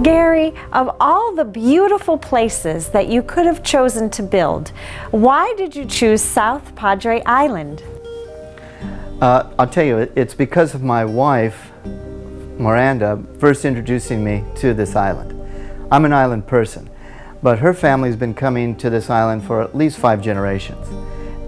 Gary, of all the beautiful places that you could have chosen to build, why did you choose South Padre Island? I'll tell you, it's because of my wife, Miranda, first introducing me to this island. I'm an island person, but her family's been coming to this island for at least 5 generations.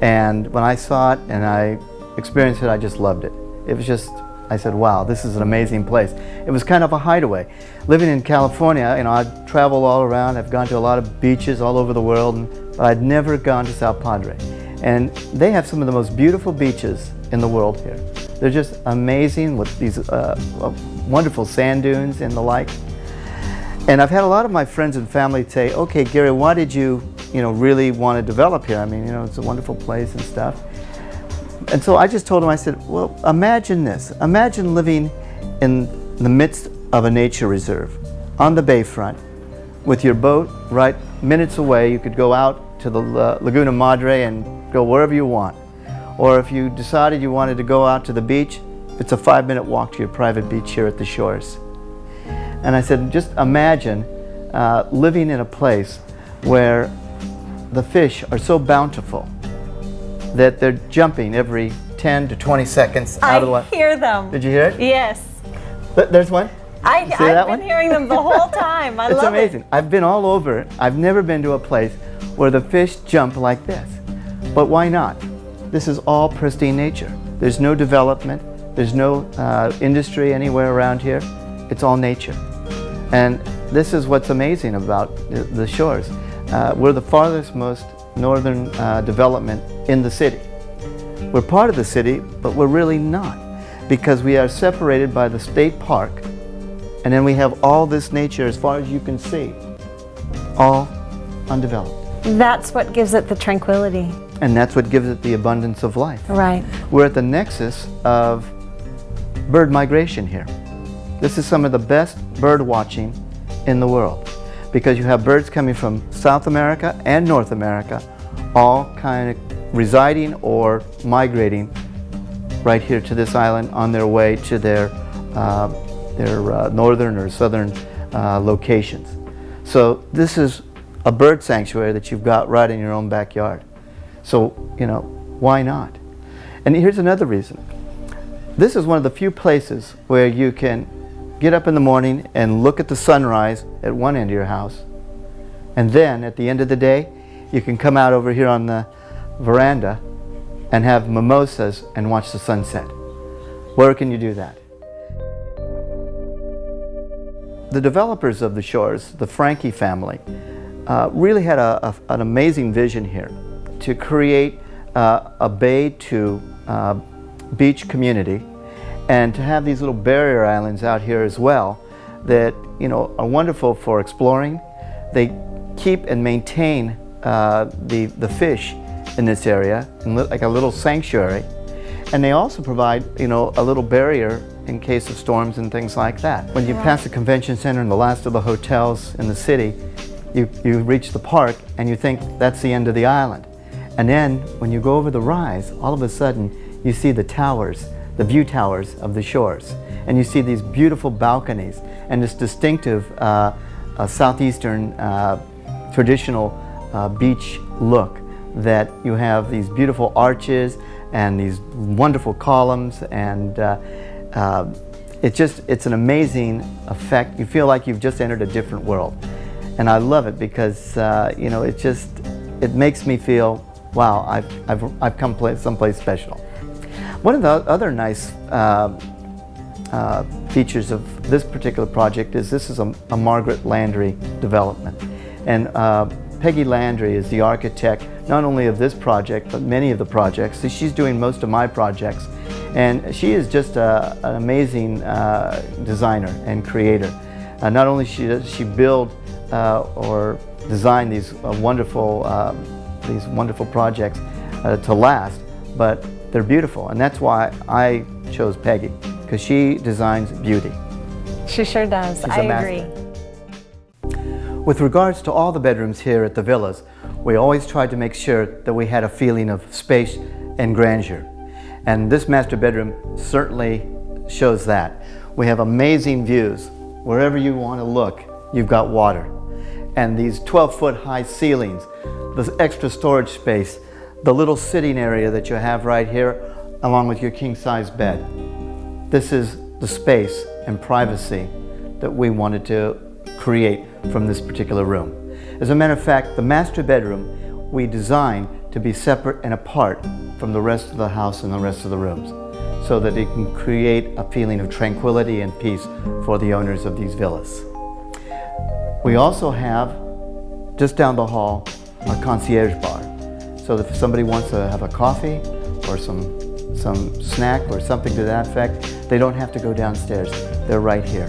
And when I saw it and I experienced it, I just loved it. It was just, I said, wow, this is an amazing place. It was kind of a hideaway. Living in California, you know, I'd travel all around. I've gone to a lot of beaches all over the world, but I'd never gone to South Padre. And they have some of the most beautiful beaches in the world here. They're just amazing with these wonderful sand dunes and the like. And I've had a lot of my friends and family say, okay, Gary, why did you really want to develop here? I mean, it's a wonderful place and stuff. And so I just told them, I said, well, imagine this. Imagine living in the midst of a nature reserve on the bayfront with your boat right minutes away. You could go out to the Laguna Madre and go wherever you want. Or if you decided you wanted to go out to the beach, it's a 5-minute walk to your private beach here at the shores. And I said, just imagine living in a place where the fish are so bountiful that they're jumping every 10 to 20 seconds out of the water. I hear them. Did you hear it? Yes. There's one. I've been hearing them the whole time. I love it. It's amazing. I've been all over. I've never been to a place where the fish jump like this. But why not? This is all pristine nature. There's no development. There's no industry anywhere around here. It's all nature. And this is what's amazing about the shores. We're the farthest most northern development in the city. We're part of the city, but we're really not, because we are separated by the state park, and then we have all this nature as far as you can see, all undeveloped. That's what gives it the tranquility. And that's what gives it the abundance of life. Right. We're at the nexus of bird migration here. This is some of the best bird watching in the world, because you have birds coming from South America and North America, all kind of residing or migrating right here to this island on their way to their northern or southern locations. So this is a bird sanctuary that you've got right in your own backyard. So, why not? And here's another reason. This is one of the few places where you can get up in the morning and look at the sunrise at one end of your house, and then at the end of the day you can come out over here on the veranda and have mimosas and watch the sunset. Where can you do that? The developers of the shores, the Franke family, really had an amazing vision here to create a bay to beach community, and to have these little barrier islands out here as well that are wonderful for exploring. They keep and maintain the fish in this area, like a little sanctuary, and they also provide a little barrier in case of storms and things like that. When you pass the convention center and the last of the hotels in the city, you reach the park and you think that's the end of the island. And then when you go over the rise, all of a sudden you see the towers, the view towers of the shores, and you see these beautiful balconies and this distinctive southeastern traditional beach look, that you have these beautiful arches and these wonderful columns, and it's an amazing effect. You feel like you've just entered a different world, and I love it because it makes me feel, wow, I've come someplace special. One of the other nice features of this particular project is this is a Margaret Landry development. And Peggy Landry is the architect, not only of this project, but many of the projects. So she's doing most of my projects. And she is just an amazing designer and creator. Not only does she build or design these wonderful projects to last, but they're beautiful, and that's why I chose Peggy, because she designs beauty. She sure does. She's I a master. Agree. With regards to all the bedrooms here at the villas, we always tried to make sure that we had a feeling of space and grandeur. And this master bedroom certainly shows that. We have amazing views. Wherever you want to look, you've got water. And these 12-foot high ceilings, the extra storage space, the little sitting area that you have right here, along with your king-size bed. This is the space and privacy that we wanted to create from this particular room. As a matter of fact, the master bedroom we designed to be separate and apart from the rest of the house and the rest of the rooms, so that it can create a feeling of tranquility and peace for the owners of these villas. We also have, just down the hall, a concierge bar. So that if somebody wants to have a coffee or some snack or something to that effect, they don't have to go downstairs. They're right here.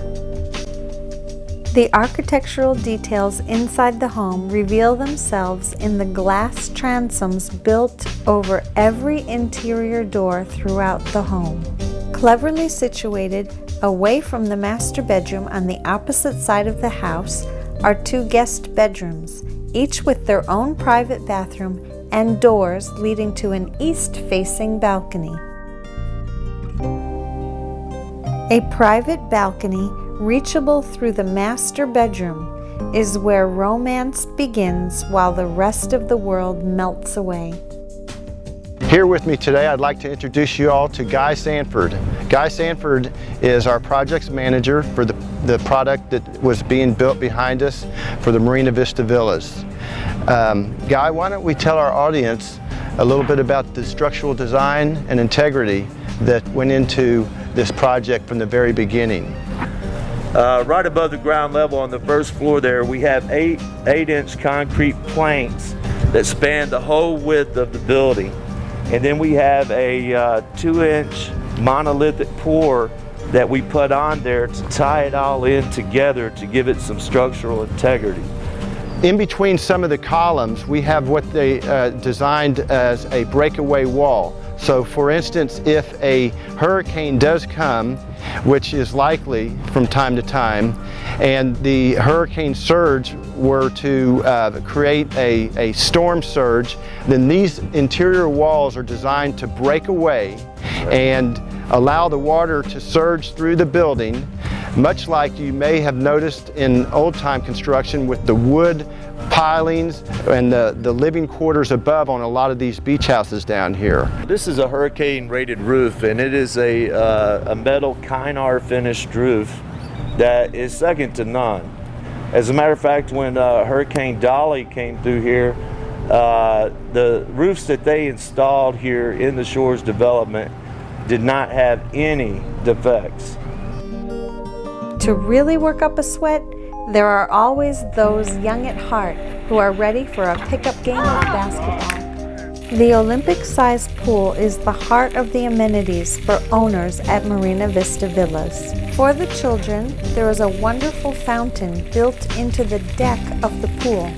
The architectural details inside the home reveal themselves in the glass transoms built over every interior door throughout the home. Cleverly situated away from the master bedroom on the opposite side of the house are 2 guest bedrooms, each with their own private bathroom and doors leading to an east-facing balcony. A private balcony reachable through the master bedroom is where romance begins while the rest of the world melts away. Here with me today, I'd like to introduce you all to Guy Sanford. Guy Sanford is our projects manager for the product that was being built behind us for the Marina Vista Villas. Guy, why don't we tell our audience a little bit about the structural design and integrity that went into this project from the very beginning. Right above the ground level on the first floor there, we have 8-inch concrete planks that span the whole width of the building. And then we have a 2-inch monolithic pour that we put on there to tie it all in together to give it some structural integrity. In between some of the columns, we have what they designed as a breakaway wall. So for instance, if a hurricane does come, which is likely from time to time, and the hurricane surge were to create a storm surge, then these interior walls are designed to break away and allow the water to surge through the building, much like you may have noticed in old-time construction with the wood pilings and the living quarters above on a lot of these beach houses down here. This is a hurricane rated roof, and it is a metal Kynar finished roof that is second to none. As a matter of fact, when Hurricane Dolly came through here, the roofs that they installed here in the Shores development did not have any defects. To really work up a sweat, there are always those young at heart who are ready for a pickup game of basketball. The Olympic-sized pool is the heart of the amenities for owners at Marina Vista Villas. For the children, there is a wonderful fountain built into the deck of the pool.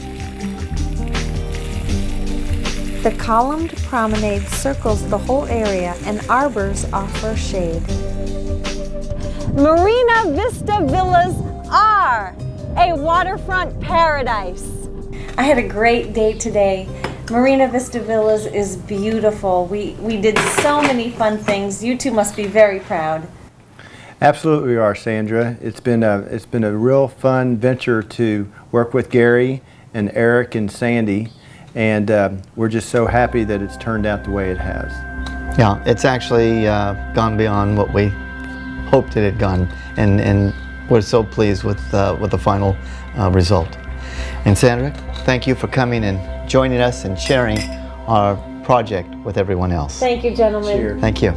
The columned promenade circles the whole area and arbors offer shade. Marina Vista Villas are a waterfront paradise. I had a great day today. Marina Vista Villas is beautiful. We did so many fun things. You two must be very proud. Absolutely we are, Sandra. It's been a real fun venture to work with Gary and Eric and Sandy, and we're just so happy that it's turned out the way it has. Yeah, it's actually gone beyond what we hoped it had gone, and we're so pleased with the final result. And Sandra, thank you for coming and joining us and sharing our project with everyone else. Thank you, gentlemen. Cheers. Thank you.